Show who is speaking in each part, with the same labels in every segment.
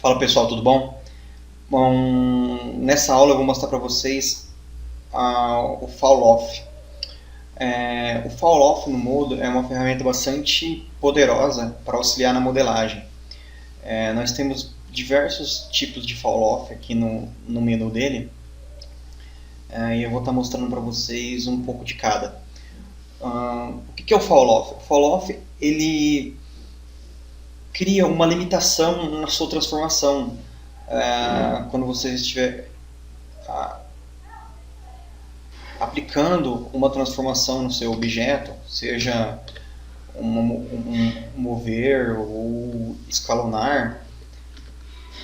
Speaker 1: Fala pessoal, tudo bom? Bom, nessa aula eu vou mostrar para vocês o fall off. O fall off no Modo é uma ferramenta bastante poderosa para auxiliar na modelagem. Nós temos diversos tipos de fall off aqui no menu dele, e eu vou estar mostrando para vocês um pouco de cada. O que é o fall off? O fall off ele cria uma limitação na sua transformação. Quando você estiver aplicando uma transformação no seu objeto, seja um mover, ou escalonar,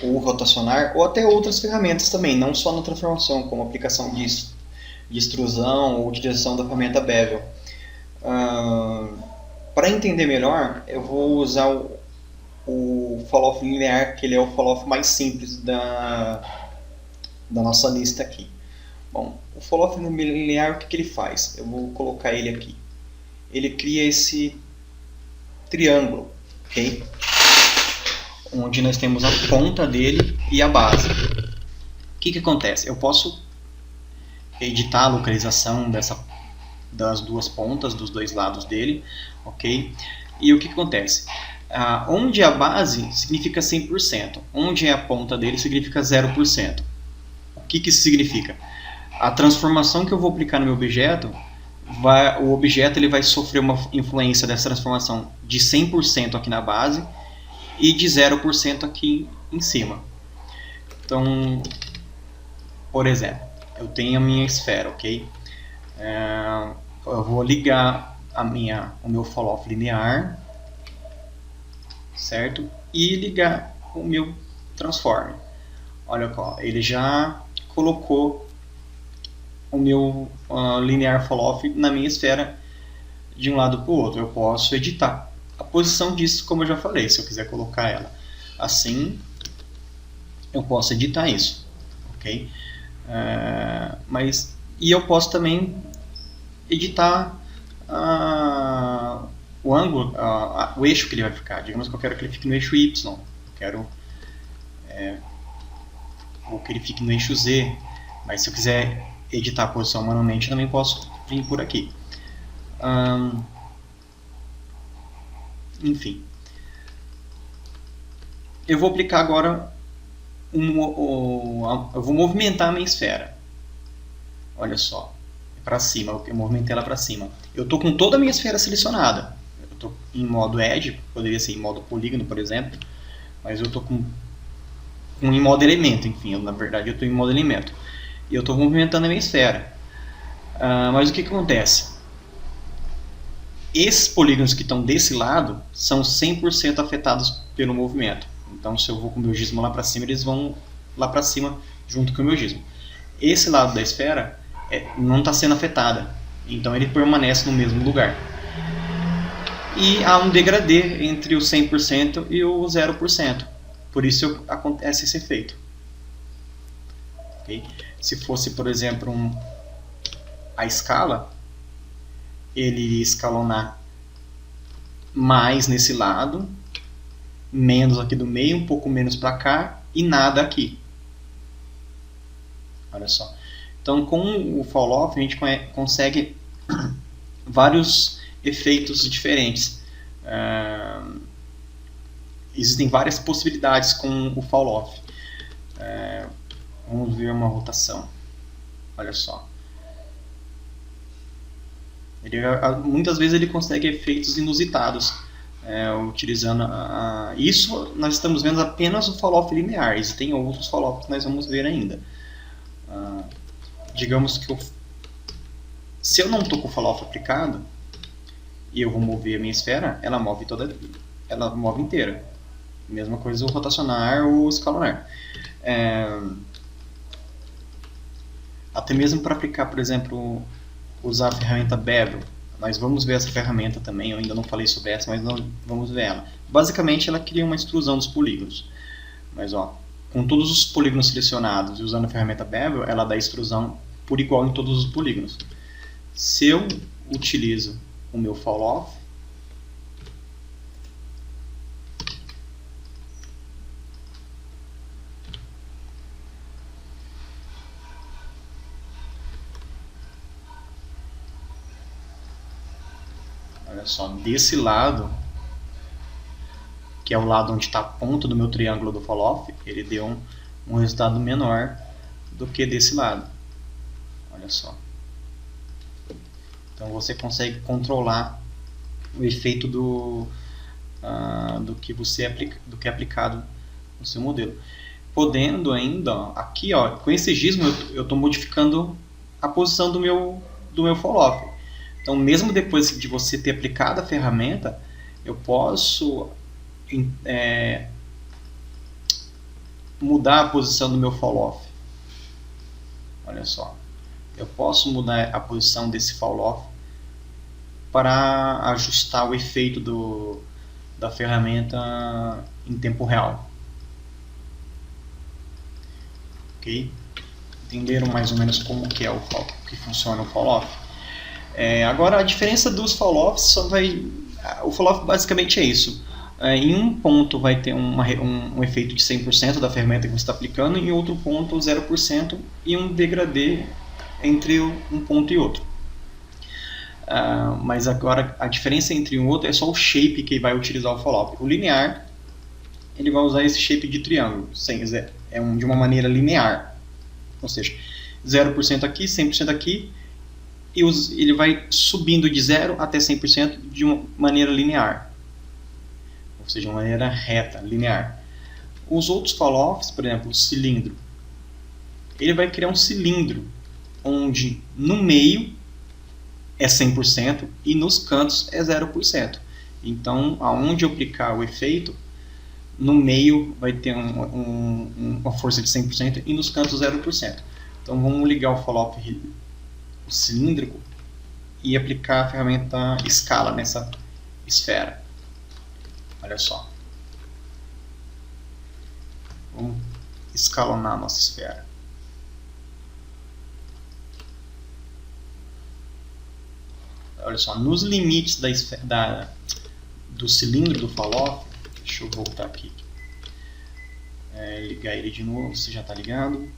Speaker 1: ou rotacionar, ou até outras ferramentas também, não só na transformação, como aplicação de extrusão ou utilização da ferramenta bevel. Para entender melhor, eu vou usar o fall off linear, que ele é o fall off mais simples da nossa lista aqui. Bom, o fall off linear, o que ele faz? Eu vou colocar ele aqui. Ele cria esse triângulo, ok? Onde nós temos a ponta dele e a base. O que acontece? Eu posso editar a localização das duas pontas, dos dois lados dele, ok? E o que acontece? Onde a base significa 100%, onde é a ponta dele significa 0%. O que isso significa? A transformação que eu vou aplicar no meu objeto, o objeto ele vai sofrer uma influência dessa transformação de 100% aqui na base e de 0% aqui em cima. Então, por exemplo, eu tenho a minha esfera, ok? Eu vou ligar o meu fall off linear, certo? E ligar o meu transform. Olha só, ele já colocou o meu linear fall off na minha esfera de um lado para o outro. Eu posso editar a posição disso, como eu já falei. Se eu quiser colocar ela assim, eu posso editar isso, ok? E eu posso também editar o ângulo, o eixo que ele vai ficar. Digamos que eu quero que ele fique no eixo Y, eu quero ou que ele fique no eixo Z, mas se eu quiser editar a posição manualmente, também posso vir por aqui. Enfim. Eu vou aplicar agora, eu vou movimentar a minha esfera. Olha só, para cima, eu movimentei ela para cima. Eu estou com toda a minha esfera selecionada. Eu estou em modo Edge, poderia ser em modo polígono, por exemplo, mas eu estou em modo elemento, enfim, na verdade eu estou em modo elemento. E eu estou movimentando a minha esfera. Mas o que acontece? Esses polígonos que estão desse lado são 100% afetados pelo movimento. Então, se eu vou com o meu gizmo lá para cima, eles vão lá para cima junto com o meu gizmo. Esse lado da esfera não está sendo afetada, então ele permanece no mesmo lugar. E há um degradê entre o 100% e o 0%. Por isso acontece esse efeito. Okay? Se fosse, por exemplo, a escala, ele iria escalonar mais nesse lado, menos aqui do meio, um pouco menos para cá e nada aqui. Olha só. Então, com o fall off, a gente consegue vários efeitos diferentes. Existem várias possibilidades com o fall off. Vamos ver uma rotação. Olha só. Muitas vezes ele consegue efeitos inusitados, utilizando isso. Nós estamos vendo apenas o fall off linear. Existem outros fall off que nós vamos ver ainda. Digamos que se eu não estou com o fall off aplicado e eu vou mover a minha esfera, ela move inteira. Mesma coisa o rotacionar ou escalonar. Até mesmo para aplicar, por exemplo, usar a ferramenta bevel. Nós vamos ver essa ferramenta também, eu ainda não falei sobre essa, mas nós vamos ver ela. Basicamente, ela cria uma extrusão dos polígonos. Mas, com todos os polígonos selecionados e usando a ferramenta bevel, ela dá extrusão por igual em todos os polígonos. Se eu utilizo o meu fall off, Olha só, desse lado, que é o lado onde está a ponta do meu triângulo do fall-off, ele deu um resultado menor do que desse lado. Olha só. Então você consegue controlar o efeito do que é aplicado no seu modelo. Podendo ainda, ó, aqui ó, com esse gizmo eu estou modificando a posição do meu fall-off. Então mesmo depois de você ter aplicado a ferramenta, eu posso mudar a posição do meu fall-off. Olha só, eu posso mudar a posição desse fall-off para ajustar o efeito da ferramenta em tempo real. Ok? Entenderam mais ou menos como que é que funciona o fall-off? Agora a diferença dos fall-offs o fall-off basicamente é isso. Em um ponto vai ter um efeito de 100% da ferramenta que você está aplicando, em outro ponto 0% e um degradê entre um ponto e outro. Mas agora a diferença entre um e outro é só o shape que vai utilizar o fall-off. O linear, ele vai usar esse shape de triângulo, de uma maneira linear. Ou seja, 0% aqui, 100% aqui, e ele vai subindo de 0 até 100% de uma maneira linear. Ou seja, de uma maneira reta, linear. Os outros fall-offs, por exemplo, o cilindro, ele vai criar um cilindro onde no meio é 100% e nos cantos é 0%. Então, aonde eu aplicar o efeito, no meio vai ter uma força de 100% e nos cantos 0%. Então, vamos ligar o fall-off cilíndrico e aplicar a ferramenta escala nessa esfera. Olha só. Vamos escalonar a nossa esfera. Olha só, nos limites do cilindro do fall-off, deixa eu voltar aqui, ligar ele de novo, você já está ligado.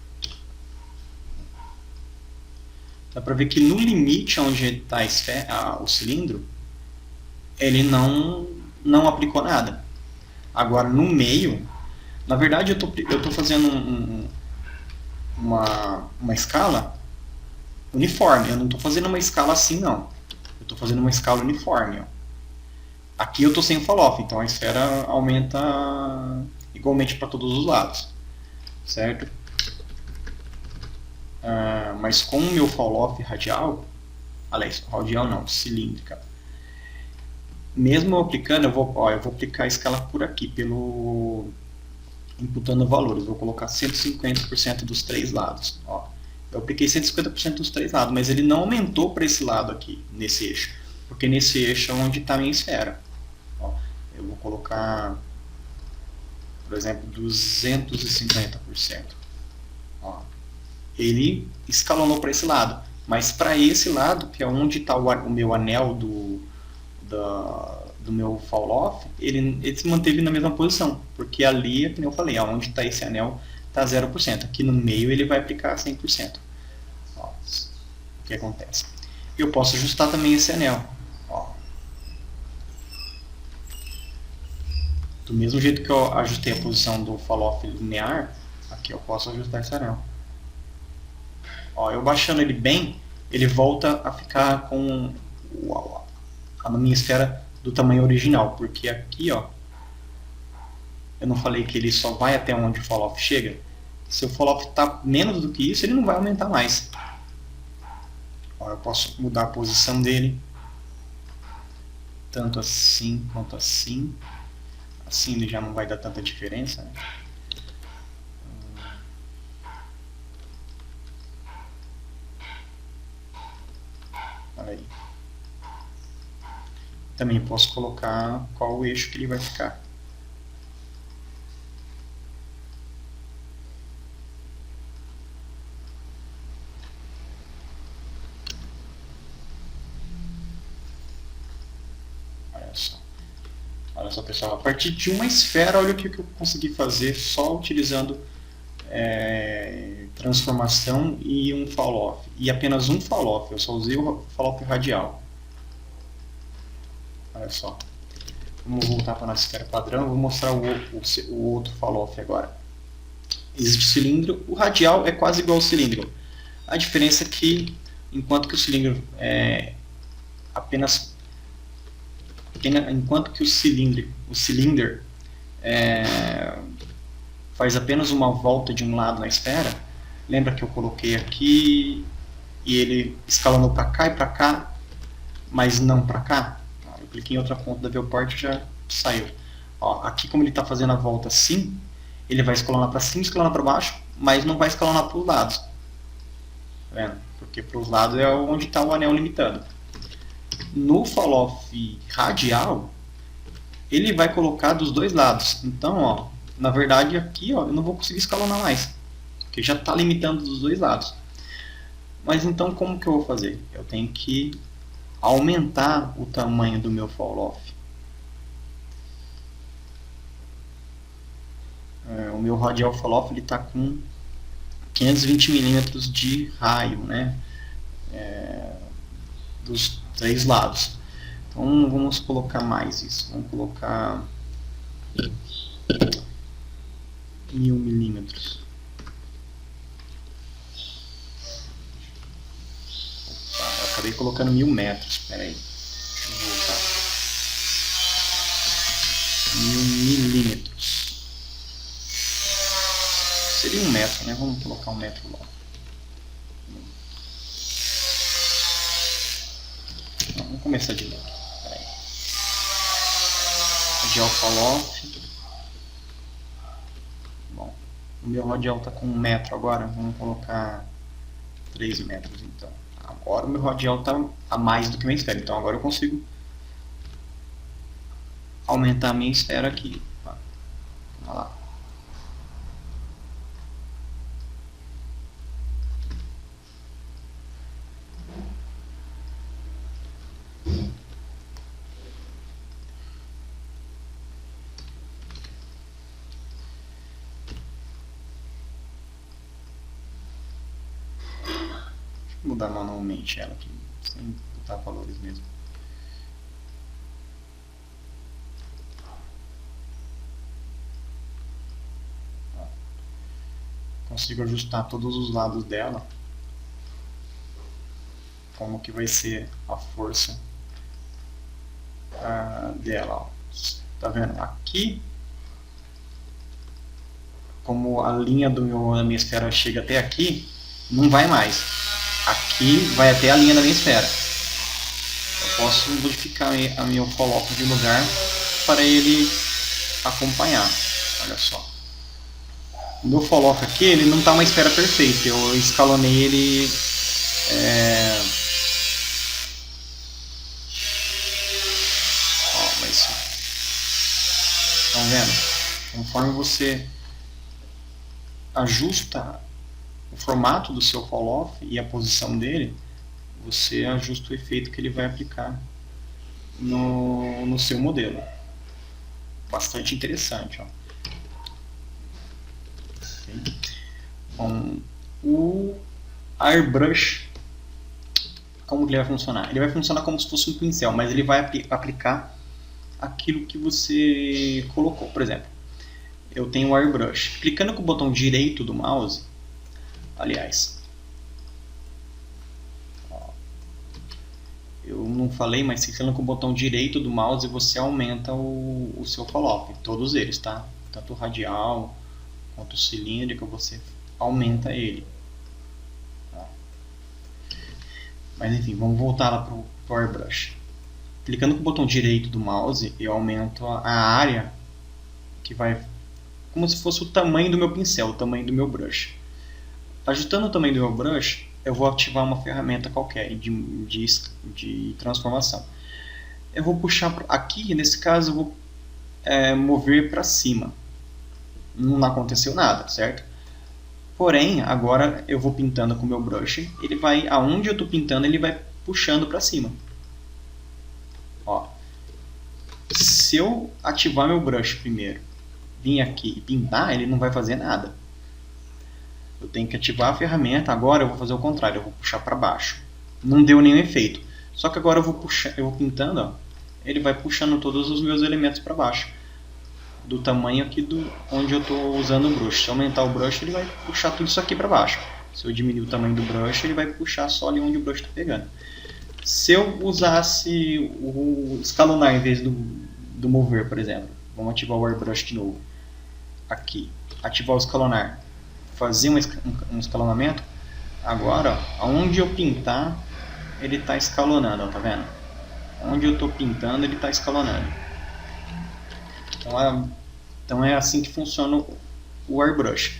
Speaker 1: Dá para ver que no limite onde está o cilindro, ele não aplicou nada. Agora no meio, na verdade eu estou fazendo uma escala uniforme, eu não estou fazendo uma escala assim não. Eu estou fazendo uma escala uniforme. Ó. Aqui eu estou sem o fall-off, então a esfera aumenta igualmente para todos os lados. Certo? Mas com o meu fall-off radial, aliás, radial não, cilíndrica, mesmo eu aplicando, eu vou aplicar a escala por aqui, imputando valores. Vou colocar 150% dos três lados. Ó. Eu apliquei 150% dos três lados, mas ele não aumentou para esse lado aqui, nesse eixo. Porque nesse eixo é onde está a minha esfera. Ó, eu vou colocar, por exemplo, 250%. Ó, ele escalonou para esse lado. Mas para esse lado, que é onde está o meu anel do meu fall-off, ele se manteve na mesma posição. Porque ali, como eu falei, onde está esse anel está 0%. Aqui no meio ele vai aplicar 100%. Ó, o que acontece? Eu posso ajustar também esse anel. Ó. Do mesmo jeito que eu ajustei a posição do fall-off linear, aqui eu posso ajustar esse anel. Ó, eu baixando ele bem, ele volta a ficar com a minha esfera do tamanho original. Porque aqui, ó, eu não falei que ele só vai até onde o fall-off chega? Se o fall-off está menos do que isso, ele não vai aumentar mais. Ó, eu posso mudar a posição dele. Tanto assim quanto assim. Assim ele já não vai dar tanta diferença. Né? Olha aí. Também posso colocar qual o eixo que ele vai ficar. Olha só, pessoal, a partir de uma esfera, olha o que eu consegui fazer só utilizando transformação e um fall-off. E apenas um fall-off, eu só usei o fall-off radial. Olha só. Vamos voltar para a nossa esfera padrão. Vou mostrar o outro fall-off agora. Existe o cilindro. O radial é quase igual ao cilindro. A diferença é que, enquanto que o cilindro é enquanto que o cilindro faz apenas uma volta de um lado na esfera, lembra que eu coloquei aqui e ele escalonou para cá e para cá, mas não para cá? Eu cliquei em outra ponta da viewport e já saiu. Ó, aqui, como ele está fazendo a volta assim, ele vai escalonar para cima e escalonar para baixo, mas não vai escalonar para os lados. Tá vendo? Porque para os lados é onde está o anel limitando. No fall-off radial, ele vai colocar dos dois lados. Então, ó, na verdade, aqui ó, eu não vou conseguir escalonar mais, porque já está limitando dos dois lados. Mas então, como que eu vou fazer? Eu tenho que aumentar o tamanho do meu fall-off. O meu radial fall-off está com 520 milímetros de raio, né? Dos 3 lados. Então vamos colocar mais isso. Vamos colocar 1000 milímetros. Opa, eu acabei colocando 1000 metros. Espera aí. Deixa eu voltar. 1000 milímetros. Seria 1 metro, né? Vamos colocar 1 metro logo. Vamos começar de novo. Radial fall-off. Bom, o meu radial está com 1 metro agora. Vamos colocar 3 metros então. Agora o meu radial está a mais do que minha esfera. Então agora eu consigo aumentar a minha esfera aqui. Vamos lá. Mudar manualmente ela aqui, sem botar valores mesmo. Consigo ajustar todos os lados dela, como que vai ser a força dela. Ó. Tá vendo? Aqui, como a linha da minha esfera chega até aqui, não vai mais. Aqui vai até a linha da minha esfera. Eu posso modificar a meu fall-off de lugar para ele acompanhar. Olha só. O meu fall-off aqui, ele não está uma esfera perfeita. Eu escalonei ele... mas... Estão vendo? Conforme você ajusta o formato do seu fall-off e a posição dele, você ajusta o efeito que ele vai aplicar no seu modelo. Bastante interessante. Ó. Okay. Bom, o airbrush, como ele vai funcionar? Ele vai funcionar como se fosse um pincel, mas ele vai aplicar aquilo que você colocou. Por exemplo, eu tenho o airbrush. Clicando com o botão direito do mouse, aliás, eu não falei, mas clicando com o botão direito do mouse você aumenta o seu fall-off, todos eles, tá? Tanto o radial quanto o cilíndrico, você aumenta ele. Mas enfim, vamos voltar lá para o airbrush. Clicando com o botão direito do mouse, eu aumento a área que vai, como se fosse o tamanho do meu pincel, o tamanho do meu brush. Ajustando o tamanho do meu brush, eu vou ativar uma ferramenta qualquer de transformação. Eu vou puxar aqui, nesse caso, eu vou mover para cima. Não aconteceu nada, certo? Porém, agora eu vou pintando com o meu brush, ele vai, aonde eu estou pintando, ele vai puxando para cima. Ó. Se eu ativar meu brush primeiro, vir aqui e pintar, ele não vai fazer nada. Eu tenho que ativar a ferramenta, agora eu vou fazer o contrário, eu vou puxar para baixo. Não deu nenhum efeito. Só que agora eu vou pintando, ó, ele vai puxando todos os meus elementos para baixo, do tamanho aqui onde eu estou usando o brush. Se eu aumentar o brush, ele vai puxar tudo isso aqui para baixo. Se eu diminuir o tamanho do brush, ele vai puxar só ali onde o brush está pegando. Se eu usasse o escalonar em vez do mover, por exemplo, vamos ativar o airbrush de novo. Aqui, ativar o escalonar, fazer um escalonamento. Agora, onde eu pintar, ele está escalonando, ó, tá vendo? Onde eu estou pintando, ele está escalonando. Então é assim que funciona o airbrush.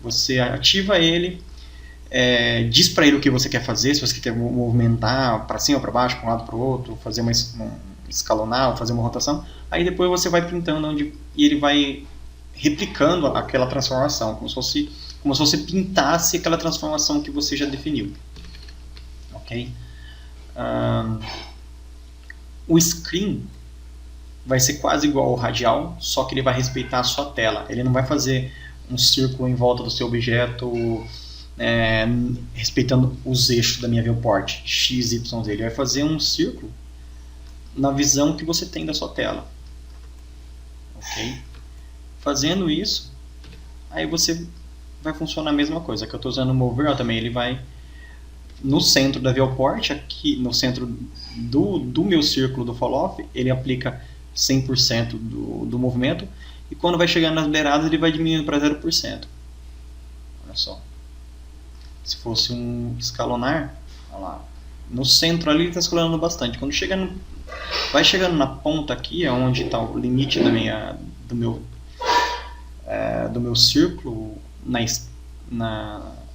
Speaker 1: Você ativa ele, diz para ele o que você quer fazer, se você quer movimentar para cima ou para baixo, para um lado para o outro, fazer um escalonar ou fazer uma rotação. Aí depois você vai pintando e ele vai replicando aquela transformação, como se você pintasse aquela transformação que você já definiu. Ok? O screen vai ser quase igual ao radial, só que ele vai respeitar a sua tela. Ele não vai fazer um círculo em volta do seu objeto, respeitando os eixos da minha viewport, X, Y, Z. Ele vai fazer um círculo na visão que você tem da sua tela. Ok? Fazendo isso, aí você vai funcionar a mesma coisa. Que eu estou usando o Mover também, ele vai no centro da viewport, aqui no centro do meu círculo do fall-off, ele aplica 100% do movimento, e quando vai chegando nas beiradas ele vai diminuindo para 0%. Olha só. Se fosse um escalonar, olha lá, no centro ali ele está escalonando bastante. Quando vai chegando na ponta aqui, é onde está o limite do meu círculo,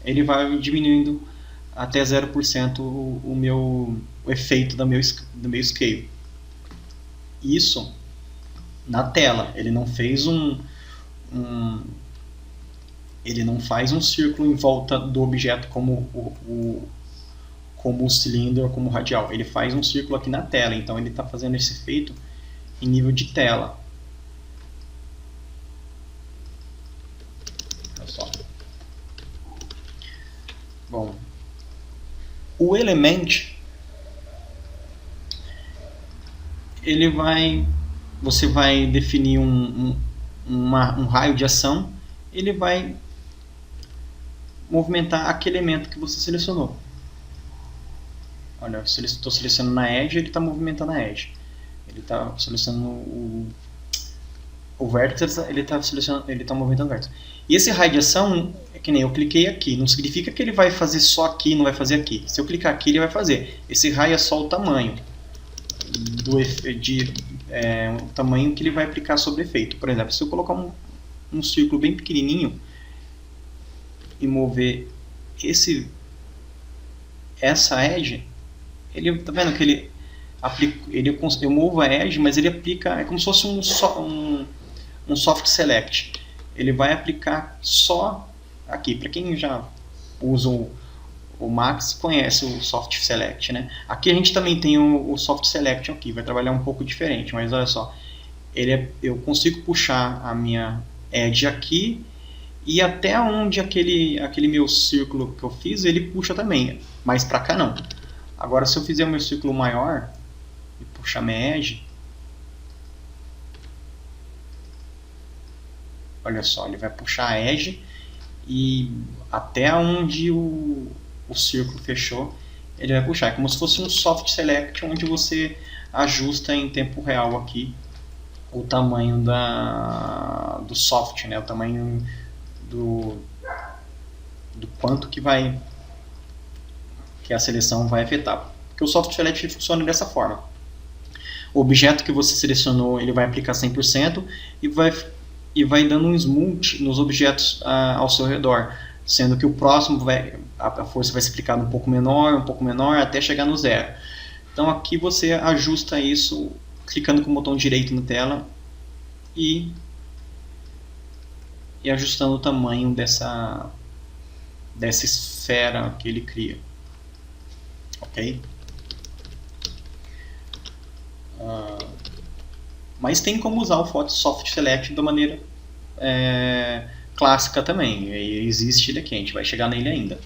Speaker 1: ele vai diminuindo até 0% o efeito do meu scale. Isso na tela. Ele não fez ele não faz um círculo em volta do objeto como o cilindro ou como o radial. Ele faz um círculo aqui na tela. Então ele está fazendo esse efeito em nível de tela. Olha só. Bom, o Element, você vai definir um raio de ação, ele vai movimentar aquele elemento que você selecionou. Olha, se eu estou selecionando na Edge, ele está movimentando a Edge. Ele está selecionando o vértice, ele está movimentando o vértice. E esse raio de ação, é que nem eu cliquei aqui, não significa que ele vai fazer só aqui, não vai fazer aqui. Se eu clicar aqui, ele vai fazer. Esse raio é só o tamanho o tamanho que ele vai aplicar sobre o efeito. Por exemplo, se eu colocar um círculo bem pequenininho e mover essa edge, ele tá vendo que ele aplica, eu movo a edge, mas ele aplica, é como se fosse um soft select. Ele vai aplicar só aqui. Para quem já usa o Max, conhece o soft select, né? Aqui a gente também tem o soft select aqui, vai trabalhar um pouco diferente, mas olha só, eu consigo puxar a minha edge aqui e até onde aquele meu círculo que eu fiz, ele puxa também, mas para cá não. Agora, se eu fizer o meu círculo maior e puxar minha edge, olha só, ele vai puxar a edge e até onde o círculo fechou, ele vai puxar. É como se fosse um soft select, onde você ajusta em tempo real aqui o tamanho do soft, né? O tamanho do quanto que a seleção vai afetar. Porque o soft select funciona dessa forma. O objeto que você selecionou, ele vai aplicar 100% e vai dando um smooth nos objetos ao seu redor, sendo que o próximo a força vai ser aplicada um pouco menor, até chegar no zero. Então aqui você ajusta isso clicando com o botão direito na tela e ajustando o tamanho dessa esfera que ele cria. Ok? Mas tem como usar o soft select da maneira clássica também. Existe ele aqui, a gente vai chegar nele ainda.